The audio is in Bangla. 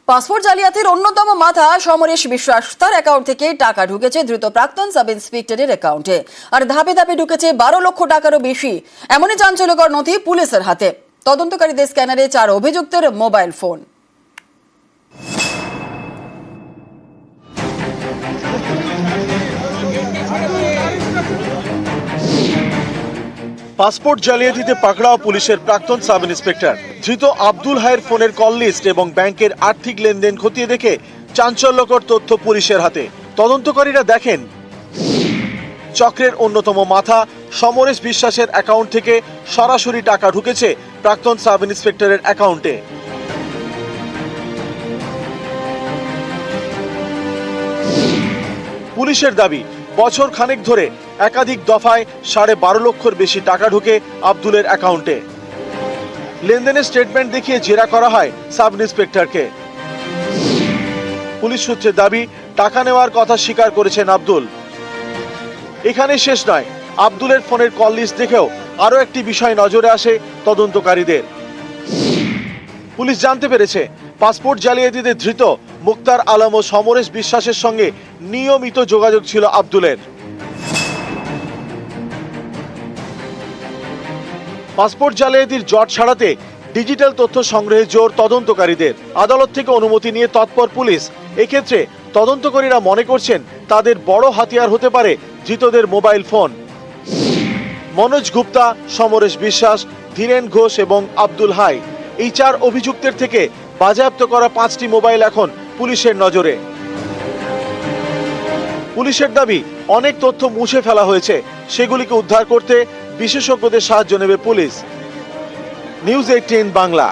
পাসপোর্ট জালিয়াতির অন্যতম মাথা সমরেশ বিশ্বাস। তার অ্যাকাউন্ট থেকে টাকা ঢুকেছে দ্রুত প্রাক্তন সাব ইন্সপেক্টরের অ্যাকাউন্টে, আর ধাপে ধাপে ঢুকেছে 12 লক্ষ টাকারও বেশি। এমনই চাঞ্চল্যকর নথি পুলিশের হাতে। তদন্তকারীদের স্ক্যানারে 4 অভিযুক্তের মোবাইল ফোন। পাসপোর্ট জালিয়াতিতে পাকড়াও পুলিশের প্রাক্তন সাব ইন্সপেক্টর। ধৃত আব্দুল হাইয়ের ফোনের কল লিস্ট এবং ব্যাংকের আর্থিক লেনদেন খতিয়ে দেখে চাঞ্চল্যকর তথ্য পুলিশের হাতে। তদন্তকারীরা দেখেন চক্রের অন্যতম মাথা সমরেশ বিশ্বাসের অ্যাকাউন্ট থেকে সরাসরি টাকা ঢুকেছে প্রাক্তন সাব ইন্সপেক্টরের অ্যাকাউন্টে। পুলিশের দাবি, বছর খানেক ধরে একাধিক দফায় 12.5 লক্ষর বেশি টাকা ঢুকে আব্দুলের অ্যাকাউন্টে। লেনদেনের স্টেটমেন্ট দেখিয়ে জেরা করা হয় সাব ইন্সপেক্টরকে। পুলিশ সূত্রে দাবি, টাকা নেওয়ার কথা স্বীকার করেছেন আব্দুল। এখানে শেষ নয়, আব্দুলের ফোনের কল লিস্ট দেখেও আরো একটি বিষয় নজরে আসে তদন্তকারীদের। পুলিশ জানতে পেরেছে পাসপোর্ট জালিয়াতিতে ধৃত মুক্তার আলম ও সমরেশ বিশ্বাসের সঙ্গে নিয়মিত যোগাযোগ ছিল আব্দুলের। পাসপোর্ট জালিয়াতির জট ছাড়াতে ডিজিটাল তথ্য সংগ্রহে জোর তদন্তকারীদের। আদালত থেকে অনুমতি নিয়ে তৎপর পুলিশ। এক্ষেত্রে তদন্তকারীরা মনে করছেন তাদের বড় হাতিয়ার হতে পারে ধৃতদের মোবাইল ফোন। মনোজ গুপ্তা, সমরেশ বিশ্বাস, ধীরেন ঘোষ এবং আব্দুল হাই, এই 4 অভিযুক্তের থেকে বাজেয়াপ্ত করা 5টি মোবাইল এখন পুলিশের নজরে। পুলিশের দাবি, অনেক তথ্য মুছে ফেলা হয়েছে, সেগুলিকে উদ্ধার করতে বিশেষজ্ঞদের সাহায্য নেবে পুলিশ। নিউজ 18 বাংলা।